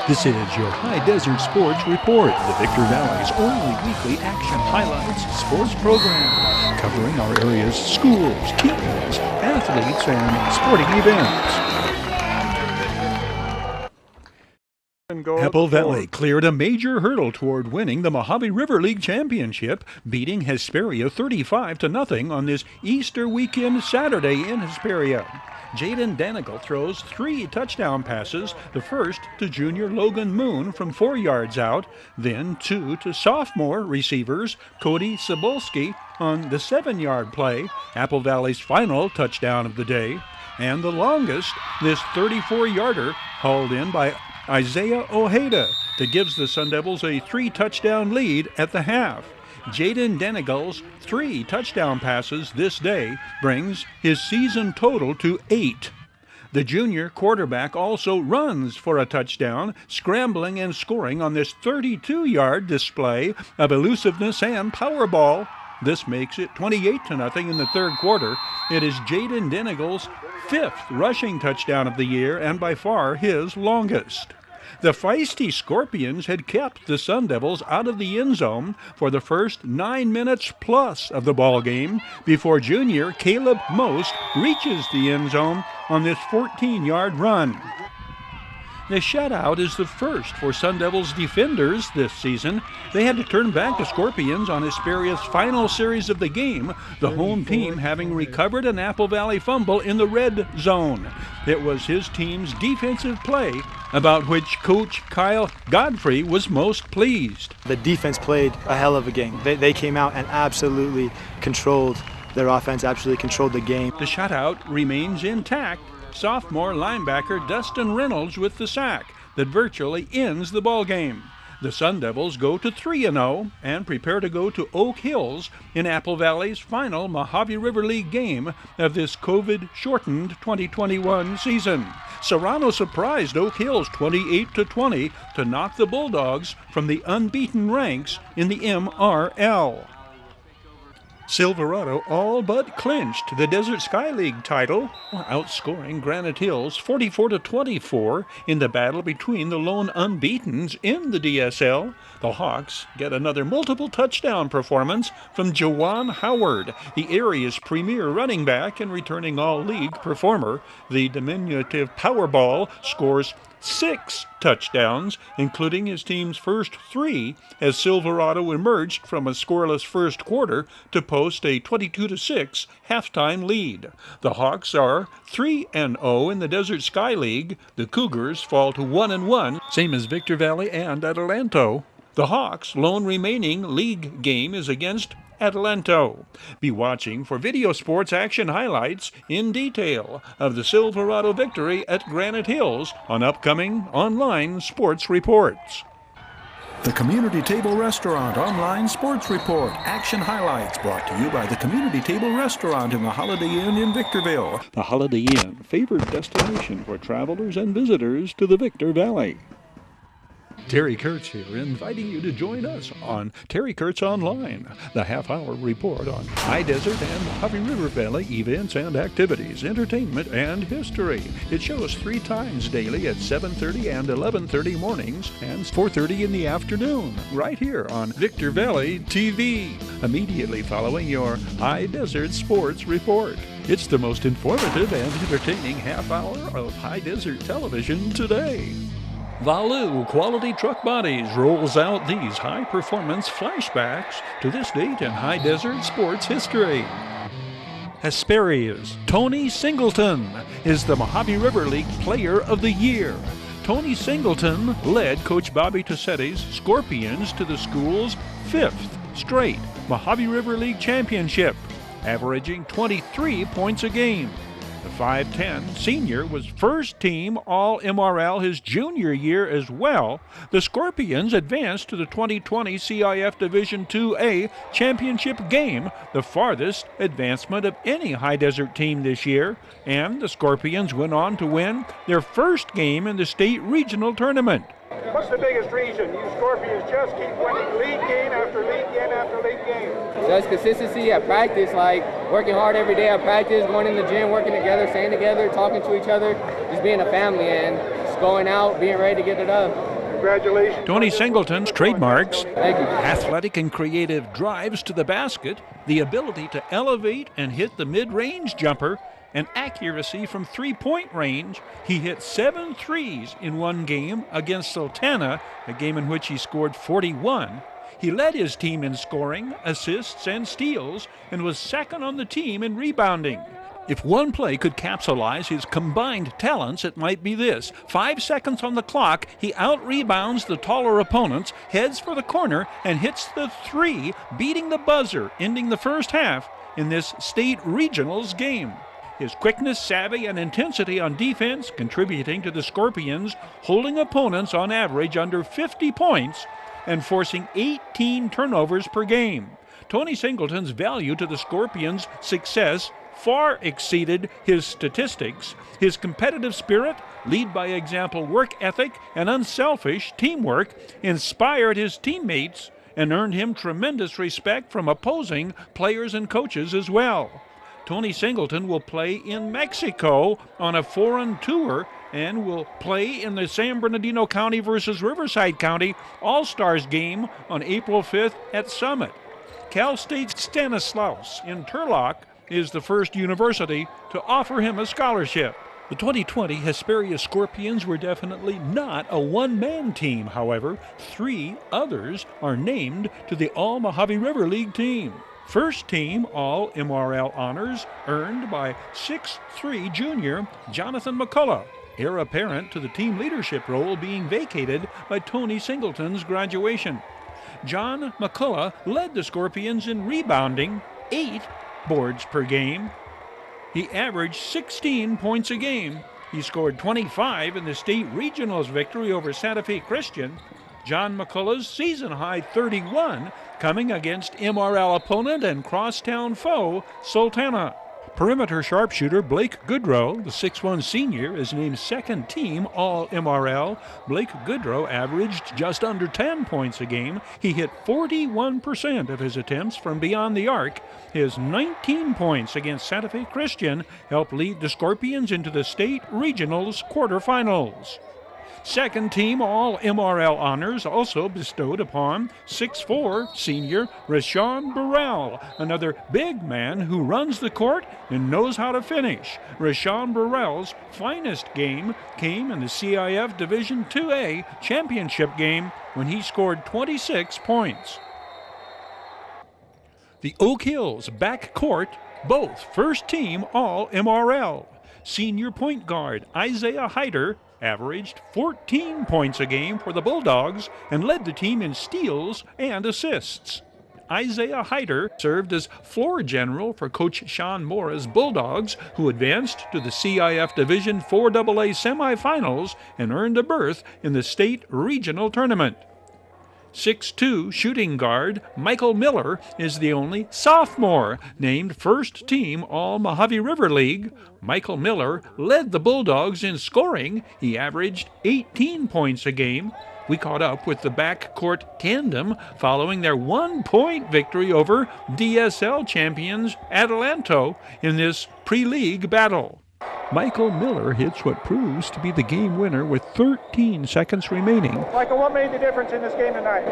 This is your High Desert Sports Report, the Victor Valley's only weekly action highlights sports program, covering our area's schools, teams, athletes, and sporting events. Apple Valley cleared a major hurdle toward winning the Mojave River League Championship, beating Hesperia 35-0 on this Easter weekend Saturday in Hesperia. Jaden Danigal throws 3 touchdown passes, the first to junior Logan Moon from 4 yards out, then 2 to sophomore receivers Cody Cebulski on the 7-yard play, Apple Valley's final touchdown of the day, and the longest, this 34-yarder hauled in by Isaiah Ojeda that gives the Sun Devils a 3-touchdown lead at the half. Jaden Danigal's 3 touchdown passes this day brings his season total to 8. The junior quarterback also runs for a touchdown, scrambling and scoring on this 32-yard display of elusiveness and power ball. This makes it 28-0 in the third quarter. It is Jaden Danigal's 5th rushing touchdown of the year and by far his longest. The feisty Scorpions had kept the Sun Devils out of the end zone for the first 9 minutes plus of the ball game before junior Caleb Most reaches the end zone on this 14-yard run. The shutout is the first for Sun Devils defenders this season. They had to turn back the Scorpions on Hesperia's final series of the game, the home team having recovered an Apple Valley fumble in the red zone. It was his team's defensive play about which Coach Kyle Godfrey was most pleased. The defense played a hell of a game. They came out and absolutely controlled their offense, absolutely controlled the game. The shutout remains intact. Sophomore linebacker Dustin Reynolds with the sack that virtually ends the ball game. The Sun Devils go to 3-0 and prepare to go to Oak Hills in Apple Valley's final Mojave River League game of this COVID-shortened 2021 season. Serrano surprised Oak Hills 28-20 to knock the Bulldogs from the unbeaten ranks in the MRL. Silverado all but clinched the Desert Sky League title, outscoring Granite Hills 44-24 in the battle between the lone unbeatens in the DSL. The Hawks get another multiple touchdown performance from Jawan Howard, the area's premier running back and returning all-league performer. The diminutive Powerball scores 6 touchdowns, including his team's first 3, as Silverado emerged from a scoreless first quarter to post a 22-6 halftime lead. The Hawks are 3-0 in the Desert Sky League. The Cougars fall to 1-1, same as Victor Valley and Adelanto. The Hawks' lone remaining league game is against Adelanto. Be watching for video sports action highlights in detail of the Silverado victory at Granite Hills on upcoming online sports reports. The Community Table Restaurant Online Sports Report. Action highlights brought to you by the Community Table Restaurant in the Holiday Inn in Victorville. The Holiday Inn, favored destination for travelers and visitors to the Victor Valley. Terry Kurtz here, inviting you to join us on Terry Kurtz Online, the half-hour report on High Desert and Mojave River Valley events and activities, entertainment, and history. It shows 3 times daily at 7:30 and 11:30 mornings and 4:30 in the afternoon, right here on Victor Valley TV, immediately following your High Desert Sports Report. It's the most informative and entertaining half-hour of High Desert television today. Valu Quality Truck Bodies rolls out these high-performance flashbacks to this date in High Desert sports history. Hesperia's Tony Singleton is the Mojave River League Player of the Year. Tony Singleton led Coach Bobby Tossetti's Scorpions to the school's 5th straight Mojave River League Championship, averaging 23 points a game. The 5'10 senior was first team All-MRL his junior year as well. The Scorpions advanced to the 2020 CIF Division IIA championship game, the farthest advancement of any High Desert team this year, and the Scorpions went on to win their first game in the state regional tournament. What's the biggest reason you Scorpions just keep winning league game after league game after league game? Just consistency at practice, like working hard every day at practice, going in the gym, working together, staying together, talking to each other, just being a family and just going out, being ready to get it up. Congratulations. Tony Singleton's trademarks: Thank you. athletic and creative drives to the basket, the ability to elevate and hit the mid-range jumper, and accuracy from three-point range. He hit 7 threes in one game against Sultana, a game in which he scored 41. He led his team in scoring, assists, and steals, and was second on the team in rebounding. If one play could capsulize his combined talents, it might be this. 5 seconds on the clock, he out-rebounds the taller opponents, heads for the corner, and hits the three, beating the buzzer, ending the first half in this state regionals game. His quickness, savvy, and intensity on defense contributing to the Scorpions holding opponents on average under 50 points and forcing 18 turnovers per game. Tony Singleton's value to the Scorpions' success far exceeded his statistics. His competitive spirit, lead by example work ethic, and unselfish teamwork inspired his teammates and earned him tremendous respect from opposing players and coaches as well. Tony Singleton will play in Mexico on a foreign tour and will play in the San Bernardino County versus Riverside County All-Stars game on April 5th at Summit. Cal State Stanislaus in Turlock is the first university to offer him a scholarship. The 2020 Hesperia Scorpions were definitely not a one-man team, however. 3 others are named to the All-Mojave River League team. First team All-MRL honors earned by 6'3" junior Jonathan McCullough, heir apparent to the team leadership role being vacated by Tony Singleton's graduation. John McCullough led the Scorpions in rebounding, 8 boards per game. He averaged 16 points a game. He scored 25 in the state regionals victory over Santa Fe Christian. John McCullough's season-high 31 coming against MRL opponent and crosstown foe Sultana. Perimeter sharpshooter Blake Goodrow, the 6'1" senior, is named second team All-MRL. Blake Goodrow averaged just under 10 points a game. He hit 41% of his attempts from beyond the arc. His 19 points against Santa Fe Christian helped lead the Scorpions into the state regionals quarterfinals. Second team All-MRL honors also bestowed upon 6'4" senior Rashawn Burrell, another big man who runs the court and knows how to finish. Rashawn Burrell's finest game came in the CIF Division IIA championship game when he scored 26 points. The Oak Hills backcourt, both first team All-MRL. Senior point guard Isaiah Hdsr averaged 14 points a game for the Bulldogs and led the team in steals and assists. Isaiah Hdsr served as floor general for Coach Sean Mora's Bulldogs, who advanced to the CIF Division 4AA semifinals and earned a berth in the state regional tournament. 6'2" shooting guard Michael Miller is the only sophomore named first team All-Mojave River League. Michael Miller led the Bulldogs in scoring. He averaged 18 points a game. We caught up with the backcourt tandem following their 1-point victory over DSL champions Adelanto in this pre-league battle. Michael Miller hits what proves to be the game winner with 13 seconds remaining. Michael, what made the difference in this game tonight?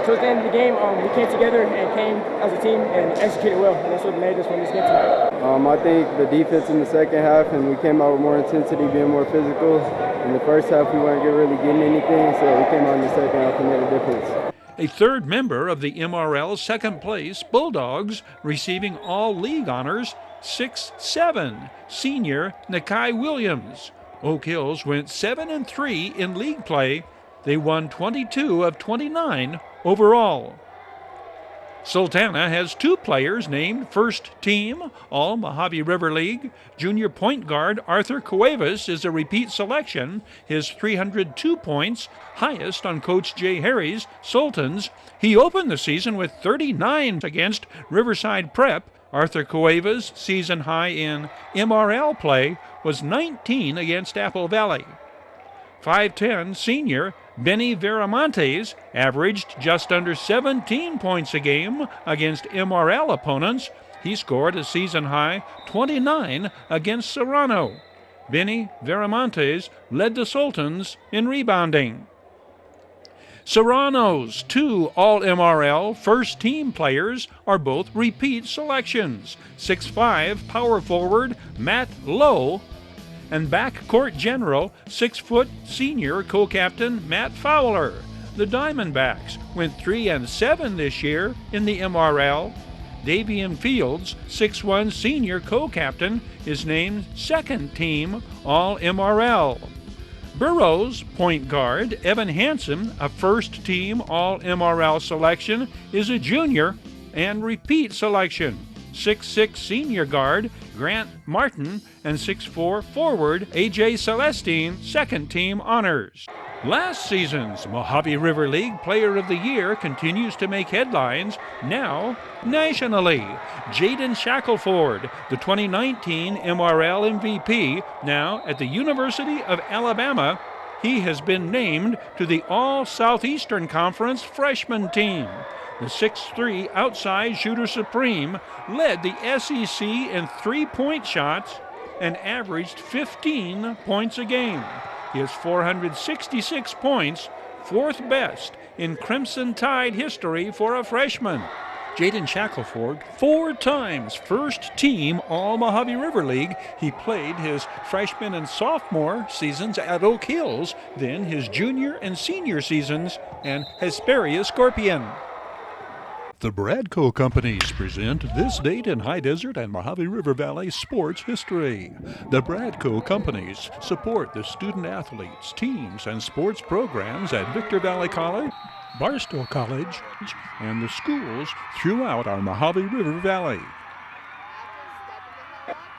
Towards the end of the game, we came together and came as a team and executed well, and that's what made us win this game tonight. I think the defense in the second half, and we came out with more intensity, being more physical. In the first half, we weren't really getting anything, so we came out in the second half and made a difference. A third member of the MRL's second place Bulldogs receiving all league honors, 6'7" senior Nakai Williams. Oak Hills went 7-3 in league play. They won 22 of 29 overall. Sultana has 2 players named first team All-Mojave River League. Junior point guard Arthur Cuevas is a repeat selection. His 302 points, highest on Coach Jay Harry's Sultans. He opened the season with 39 against Riverside Prep. Arthur Cuevas' season high in MRL play was 19 against Apple Valley. 5'10" senior Benny Veramontes averaged just under 17 points a game against MRL opponents. He scored a season high 29 against Serrano. Benny Veramontes led the Sultans in rebounding. Serrano's 2 All-MRL first-team players are both repeat selections. 6'5" power forward Matt Lowe and backcourt general 6' senior co-captain Matt Fowler. The Diamondbacks went 3-7 this year in the MRL. Davian Fields, 6'1" senior co-captain, is named second-team All-MRL. Burroughs point guard Evan Hansen, a first-team All-MRL selection, is a junior and repeat selection. 6'6" senior guard Grant Martin and 6'4" forward A.J. Celestine, second-team honors. Last season's Mojave River League Player of the Year continues to make headlines, now nationally. Jaden Shackelford, the 2019 MRL MVP, now at the University of Alabama. He has been named to the All-Southeastern Conference freshman team. The 6'3" outside shooter supreme led the SEC in three-point shots and averaged 15 points a game. He has 466 points, fourth best in Crimson Tide history for a freshman. Jaden Shackelford, 4 times first-team All-Mojave River League. He played his freshman and sophomore seasons at Oak Hills, then his junior and senior seasons at Hesperia Scorpion. The Bradco Companies present this date in High Desert and Mojave River Valley sports history. The Bradco Companies support the student athletes, teams, and sports programs at Victor Valley College, Barstow College, and the schools throughout our Mojave River Valley.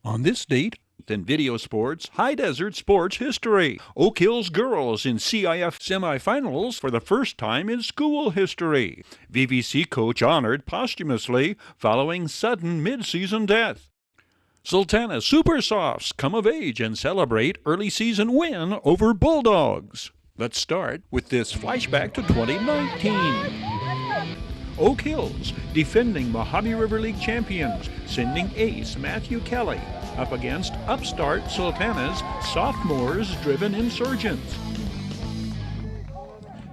On this date, in video sports, High Desert sports history. Oak Hills girls in CIF semifinals for the first time in school history. VVC coach honored posthumously following sudden mid-season death. Sultana Super Softs come of age and celebrate early season win over Bulldogs. Let's start with this flashback to 2019. Oak Hills, defending Mojave River League champions, sending ace Matthew Kelly up against upstart Sultana's sophomores-driven insurgents.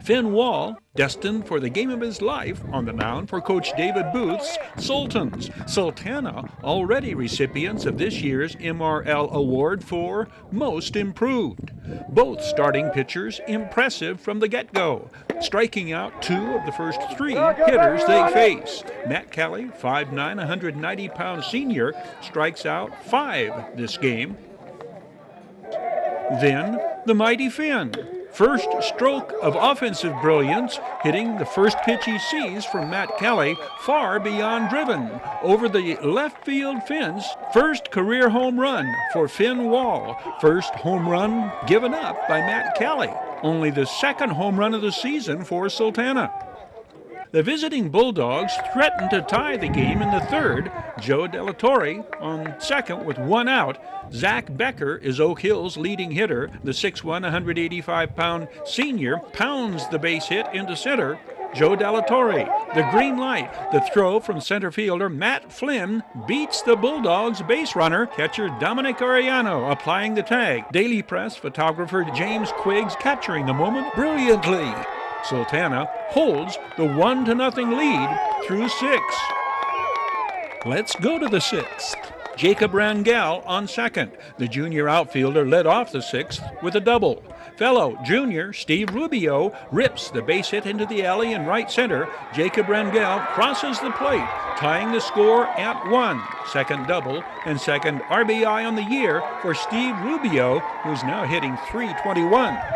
Finn Wall, destined for the game of his life on the mound for Coach David Booth's Sultans. Sultana, already recipients of this year's MRL Award for Most Improved. Both starting pitchers impressive from the get-go, striking out 2 of the first 3 hitters they face. Matt Kelly, 5'9", 190-pound senior, strikes out 5 this game. Then, the mighty Finn. First stroke of offensive brilliance, hitting the first pitch he sees from Matt Kelly far beyond driven. Over the left field fence, first career home run for Finn Wall. First home run given up by Matt Kelly. Only the second home run of the season for Sultana. The visiting Bulldogs threatened to tie the game in the third. Joe Delatorre on second with 1 out. Zach Becker is Oak Hill's leading hitter. The 6'1", 185-pound senior pounds the base hit into center. Joe Delatorre, the green light. The throw from center fielder Matt Flynn beats the Bulldogs base runner, catcher Dominic Arellano applying the tag. Daily Press photographer James Quiggs capturing the moment brilliantly. Sultana holds the 1-0 lead through 6. Let's go to the 6th. Jacob Rangel on second. The junior outfielder led off the 6th with a double. Fellow junior Steve Rubio rips the base hit into the alley in right center. Jacob Rangel crosses the plate, tying the score at 1. Second double and second RBI on the year for Steve Rubio, who's now hitting .321.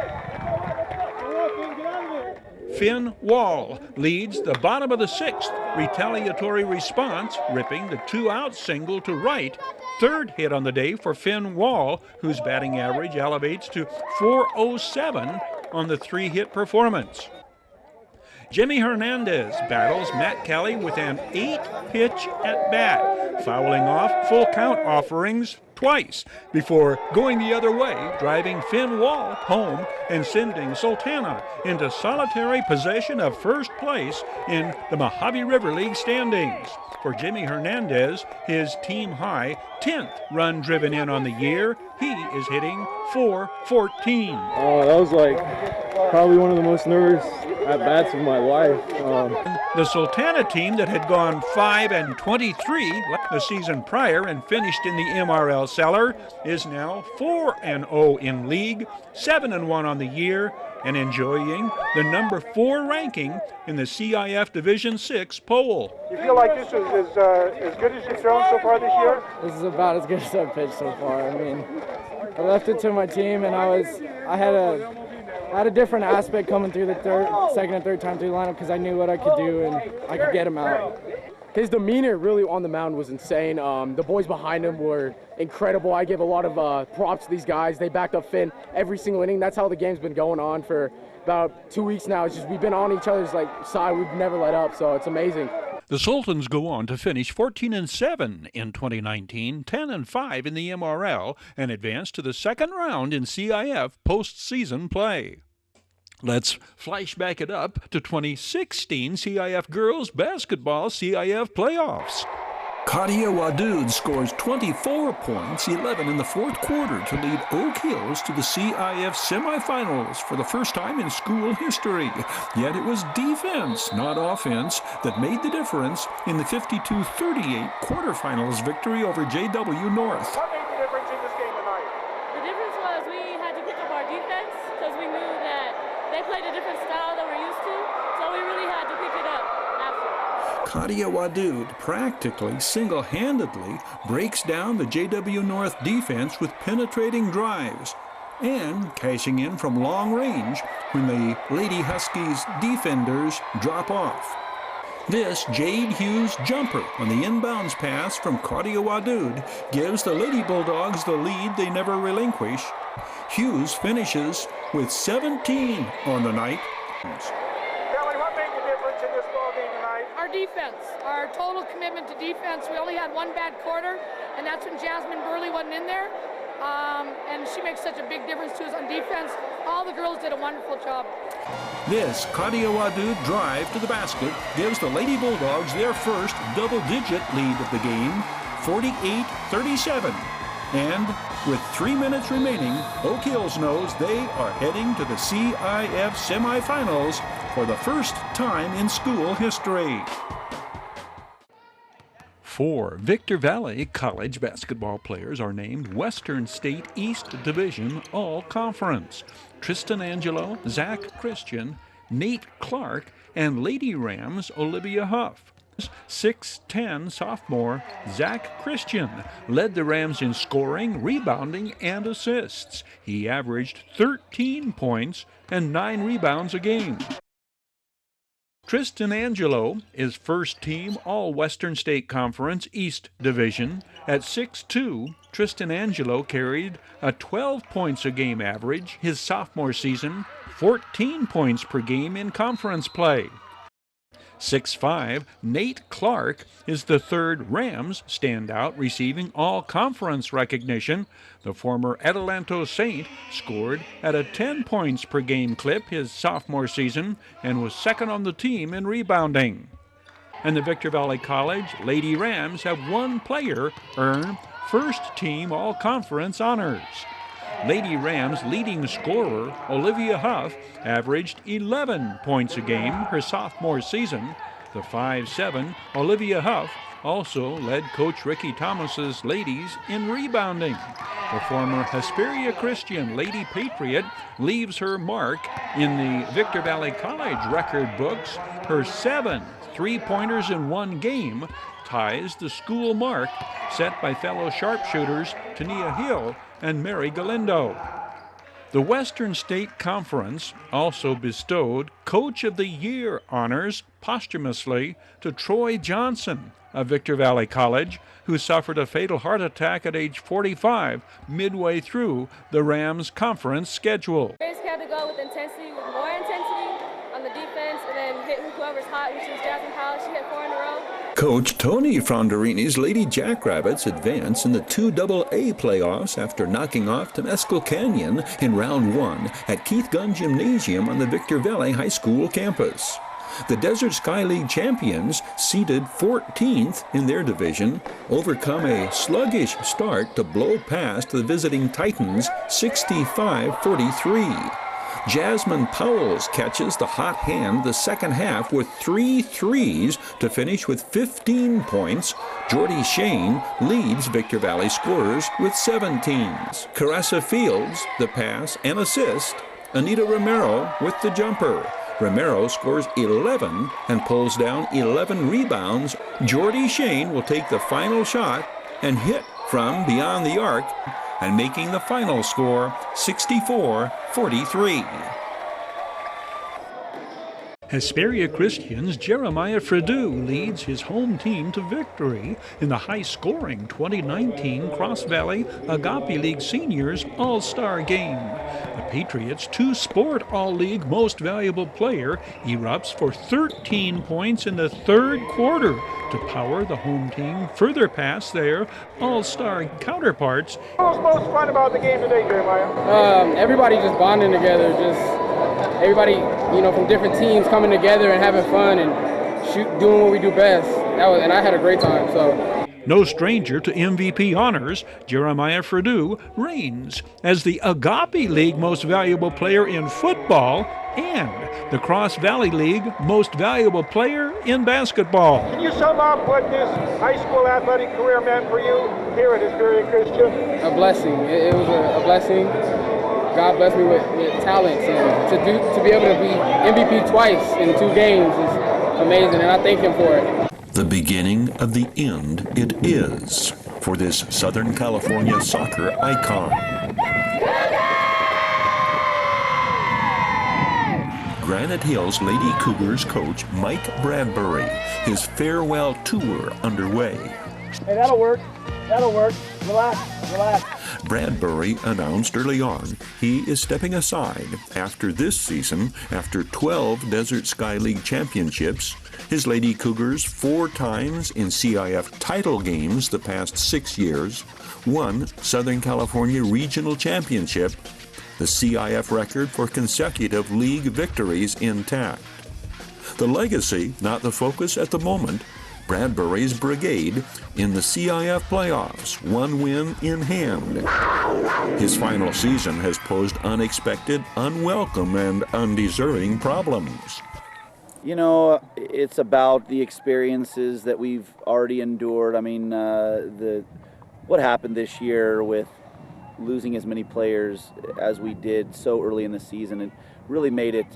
Finn Wall leads the bottom of the 6th. Retaliatory response, ripping the 2-out single to right. Third hit on the day for Finn Wall, whose batting average elevates to .407 on the 3-hit performance. Jimmy Hernandez battles Matt Kelly with an 8-pitch at-bat, fouling off full count offerings twice before going the other way, driving Finn Wall home and sending Sultana into solitary possession of first place in the Mojave River League standings. For Jimmy Hernandez, his team-high 10th run driven in on the year, he is hitting .414. That was like probably one of the most nervous at-bats of my life. The Sultana team that had gone 5-23 the season prior and finished in the MRL cellar is now 4-0 in league, 7-1 on the year, and enjoying the number 4 ranking in the CIF Division 6 poll. You feel like this is as good as you've thrown so far this year? This is about as good as I've pitched so far. I mean, I left it to my team, and I had a different aspect coming through the second and third time through the lineup because I knew what I could do and I could get him out. His demeanor really on the mound was insane. The boys behind him were incredible. I give a lot of props to these guys. They backed up Finn every single inning. That's how the game's been going on for about 2 weeks now. It's just we've been on each other's side. We've never let up, so it's amazing. The Sultans go on to finish 14-7 in 2019, 10-5 in the MRL, and advance to the second round in CIF postseason play. Let's flashback it up to 2016 CIF Girls Basketball CIF Playoffs. Katia Wadood scores 24 points, 11 in the fourth quarter to lead Oak Hills to the CIF semifinals for the first time in school history. Yet it was defense, not offense, that made the difference in the 52-38 quarterfinals victory over JW North. What made the difference in this game tonight? The difference was we had to pick up our defense because we knew that they played a different style that we're used to, so we really had to pick it up after. Katia Wadood practically single-handedly breaks down the JW North defense with penetrating drives and cashing in from long range when the Lady Huskies defenders drop off. This Jade Hughes jumper on the inbounds pass from Katia Wadood gives the Lady Bulldogs the lead they never relinquish. Hughes finishes with 17 on the night. Kelly, what made the difference in this ball game tonight? Our defense, our total commitment to defense. We only had one bad quarter, and that's when Jasmine Burley wasn't in there. And she makes such a big difference to us on defense. All the girls did a wonderful job. This Katia Wadood drive to the basket gives the Lady Bulldogs their first double-digit lead of the game, 48-37. And with 3 minutes remaining, Oak Hills knows they are heading to the CIF semifinals for the first time in school history. 4 Victor Valley College basketball players are named Western State East Division All-Conference. Tristan Angelo, Zach Christian, Nate Clark, and Lady Rams Olivia Huff. 6'10" sophomore Zach Christian led the Rams in scoring, rebounding, and assists. He averaged 13 points and 9 rebounds a game. Tristan Angelo is first team All-Western State Conference East Division. At 6'2", Tristan Angelo carried a 12 points a game average his sophomore season, 14 points per game in conference play. 6'5", Nate Clark is the third Rams standout receiving all-conference recognition. The former Adelanto Saint scored at a 10 points per game clip his sophomore season and was second on the team in rebounding. And the Victor Valley College Lady Rams have one player earn first team all-conference honors. Lady Rams leading scorer Olivia Huff averaged 11 points a game her sophomore season. The 5'7" Olivia Huff also led Coach Ricky Thomas's ladies in rebounding. The former Hesperia Christian Lady Patriot leaves her mark in the Victor Valley College record books. Her 7 3-pointers in one game ties the school mark set by fellow sharpshooters Tania Hill and Mary Galindo. The Western State Conference also bestowed Coach of the Year honors posthumously to Troy Johnson of Victor Valley College, who suffered a fatal heart attack at age 45 midway through the Rams conference schedule. We just had to go with intensity, with more intensity on the defense, and then hit whoever's hot, which was Jasmine Powell. She hit 4 in a row. Coach Tony Fronderini's Lady Jackrabbits advance in the 2AA playoffs after knocking off Temescal Canyon in round 1 at Keith Gunn Gymnasium on the Victor Valley High School campus. The Desert Sky League champions, seeded 14th in their division, overcome a sluggish start to blow past the visiting Titans 65-43. Jasmine Powles catches the hot hand the second half with 3 threes to finish with 15 points. Jordy Shane leads Victor Valley scorers with 17s. Caressa Fields, the pass and assist. Anita Romero with the jumper. Romero scores 11 and pulls down 11 rebounds. Jordy Shane will take the final shot and hit from beyond the arc, and making the final score 64-43. Hesperia Christian's Jeremiah Fredu leads his home team to victory in the high-scoring 2019 Cross Valley Agape League Seniors All-Star Game. The Patriots' two-sport All-League Most Valuable Player erupts for 13 points in the third quarter to power the home team further past their All-Star counterparts. What was most fun about the game today, Jeremiah? Everybody just bonding together, everybody, from different teams coming together and having fun and doing what we do best. And I had a great time. So. No stranger to MVP honors, Jeremiah Fredu reigns as the Agape League Most Valuable Player in football and the Cross Valley League Most Valuable Player in basketball. Can you sum up what this high school athletic career meant for you here at Hesperia Christian? A blessing. It was a blessing. God blessed me with talents, and to be able to be MVP twice in 2 games is amazing, and I thank him for it. The beginning of the end it is for this Southern California soccer icon. Granite Hills Lady Cougars coach Mike Bradbury, his farewell tour underway. Hey, that'll work. That'll work. Relax. Bradbury announced early on he is stepping aside after this season. After 12 Desert Sky League championships, his Lady Cougars 4 times in CIF title games the past 6 years, 1 Southern California Regional Championship, the CIF record for consecutive league victories intact. The legacy, not the focus at the moment. Bradbury's brigade in the CIF playoffs, 1 win in hand. His final season has posed unexpected, unwelcome, and undeserving problems. It's about the experiences that we've already endured. I mean, what happened this year with losing as many players as we did so early in the season, it really made it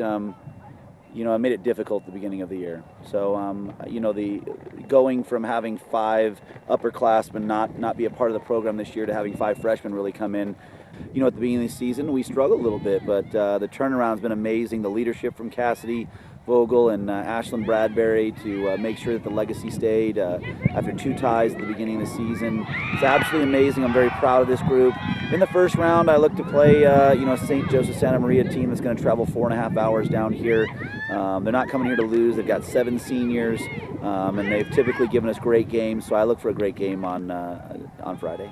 it made it difficult at the beginning of the year. So, the going from having 5 upperclassmen not be a part of the program this year to having 5 freshmen really come in, at the beginning of the season, we struggled a little bit, but the turnaround's been amazing. The leadership from Cassidy Vogel and Ashlyn Bradbury to make sure that the legacy stayed after 2 ties at the beginning of the season. It's absolutely amazing. I'm very proud of this group. In the first round, I look to play, St. Joseph Santa Maria team that's going to travel 4.5 hours down here. They're not coming here to lose. They've got 7 seniors, and they've typically given us great games. So I look for a great game on Friday.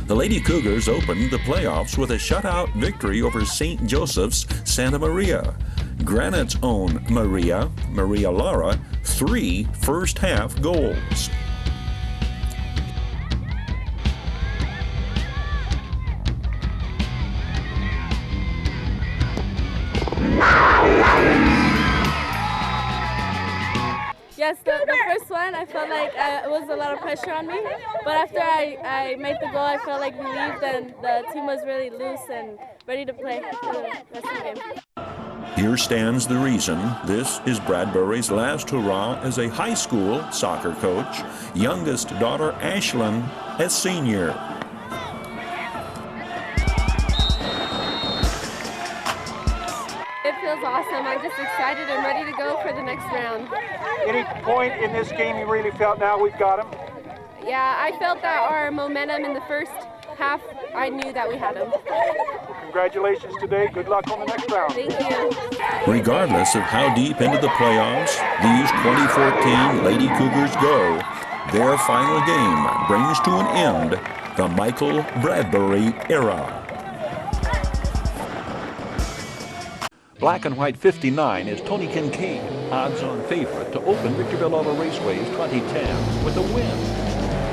The Lady Cougars opened the playoffs with a shutout victory over St. Joseph's Santa Maria. Granite's own Maria Lara, 3 first-half goals. Yes, the first one, I felt like it was a lot of pressure on me. But after I made the goal, I felt like relieved, and the team was really loose and ready to play for the rest of the game. Here stands the reason this is Bradbury's last hurrah as a high school soccer coach. Youngest daughter Ashlyn, a senior. It feels awesome. I'm just excited and ready to go for the next round. Any point in this game you really felt now we've got him? Yeah, I felt that our momentum in the first half, I knew that we had him. Congratulations today. Good luck on the next round. Thank you. Regardless of how deep into the playoffs these 2014 Lady Cougars go, their final game brings to an end the Michael Bradbury era. Black and White 59 is Tony Kincaid, odds-on favorite to open Victorville Auto Raceway's 2010 with a win.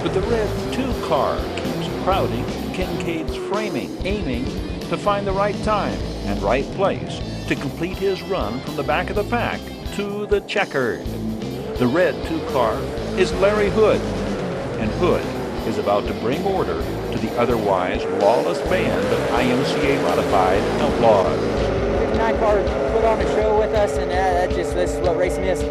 But the red 2 car keeps crowding Kincaid's framing, aiming to find the right time. and right place to complete his run from the back of the pack to the checkered. The red 2-car is Larry Hood, and Hood is about to bring order to the otherwise lawless band of IMCA modified outlaws. 59 car put on a show with us, and this is what racing is.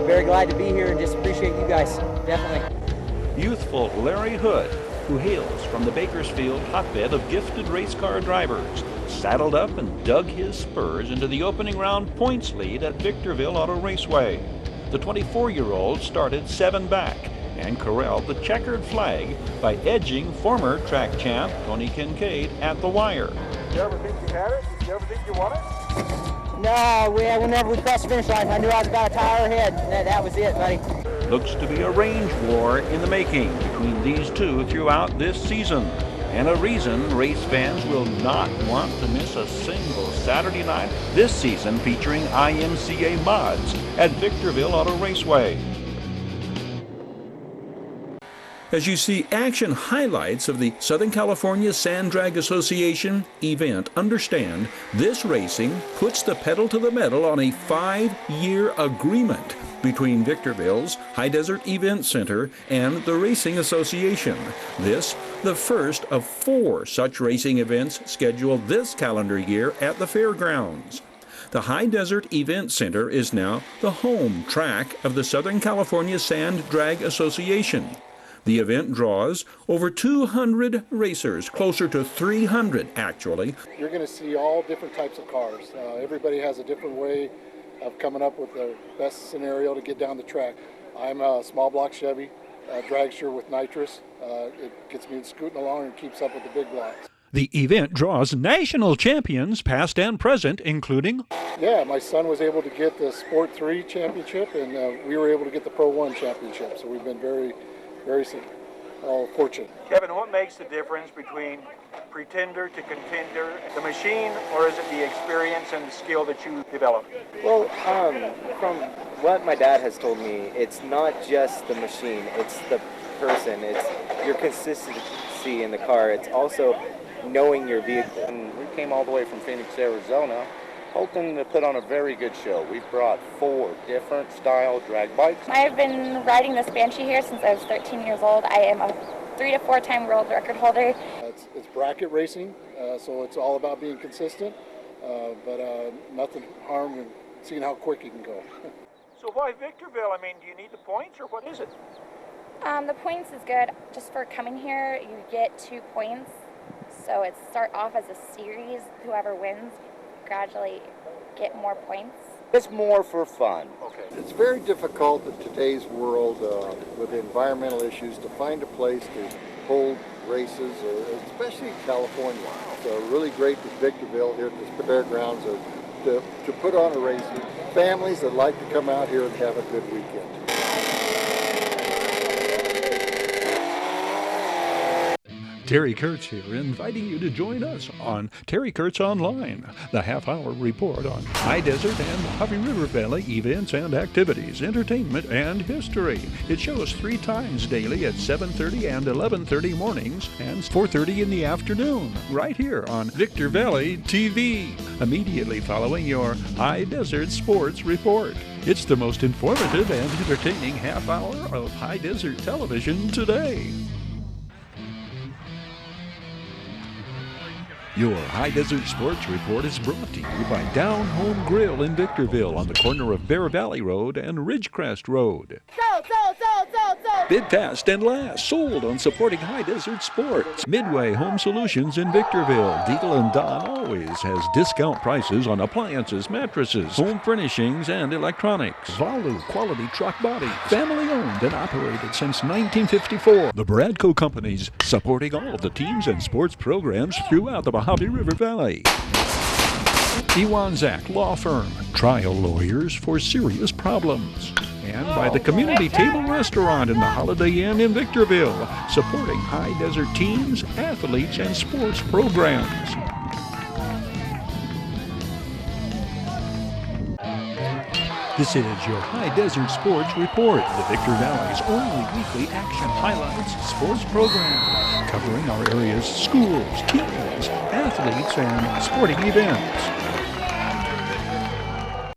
Very glad to be here and just appreciate you guys, definitely. Youthful Larry Hood, who hails from the Bakersfield hotbed of gifted race car drivers, saddled up and dug his spurs into the opening round points lead at Victorville Auto Raceway. The 24-year-old started 7 back and corralled the checkered flag by edging former track champ Tony Kincaid at the wire. Did you ever think you had it? Did you ever think you won it? No, whenever we crossed the finish line, I knew I was about a tire ahead. That was it, buddy. Looks to be a range war in the making between these two throughout this season, and a reason race fans will not want to miss a single Saturday night this season featuring IMCA mods at Victorville Auto Raceway. As you see action highlights of the Southern California Sand Drag Association event, understand this racing puts the pedal to the metal on a 5-year agreement between Victorville's High Desert Event Center and the Racing Association. This, the first of 4 such racing events scheduled this calendar year at the fairgrounds. The High Desert Event Center is now the home track of the Southern California Sand Drag Association. The event draws over 200 racers, closer to 300 actually. You're going to see all different types of cars. Everybody has a different way of coming up with the best scenario to get down the track. I'm a small block Chevy, dragster with nitrous. It gets me scooting along and keeps up with the big blocks. The event draws national champions past and present, including... Yeah, my son was able to get the Sport 3 championship, and we were able to get the Pro 1 championship, so we've been very fortunate. Kevin, what makes the difference between pretender to contender? The machine, or is it the experience and the skill that you develop? Well, from what my dad has told me, it's not just the machine, it's the person, it's your consistency in the car, it's also knowing your vehicle. And we came all the way from Phoenix, Arizona, hoping to put on a very good show. We've brought 4 different style drag bikes. I've been riding this Banshee here since I was 13 years old. I am a 3 to 4 time world record holder. It's bracket racing, so it's all about being consistent, but nothing harm in seeing how quick you can go. So why Victorville? I mean, do you need the points, or what is it? The points is good. Just for coming here, you get 2 points. So it start off as a series. Whoever wins gradually get more points. It's more for fun. Okay. It's very difficult in today's world with the environmental issues to find a place to hold races, especially in California. It's really great that Victorville here at the fairgrounds to put on a race. Families that like to come out here and have a good weekend. Terry Kurtz here, inviting you to join us on Terry Kurtz Online, the half-hour report on High Desert and Mojave River Valley events and activities, entertainment, and history. It shows 3 times daily at 7:30 and 11:30 mornings and 4:30 in the afternoon, right here on Victor Valley TV, immediately following your High Desert Sports Report. It's the most informative and entertaining half-hour of High Desert television today. Your High Desert Sports Report is brought to you by Down Home Grill in Victorville on the corner of Bear Valley Road and Ridgecrest Road. Sold. Bid fast and last, sold on supporting High Desert Sports. Midway Home Solutions in Victorville. Deagle & Don always has discount prices on appliances, mattresses, home furnishings, and electronics. Valu Quality Truck Body. Family owned and operated since 1954. The Bradco Companies, supporting all of the teams and sports programs throughout the Mojave River Valley. Iwanzak Law Firm, trial lawyers for serious problems. And by the Community Table Restaurant in the Holiday Inn in Victorville, supporting High Desert teams, athletes, and sports programs. This is your High Desert Sports Report, the Victor Valley's only weekly action highlights sports program, covering our area's schools, teams, athletes and sporting events.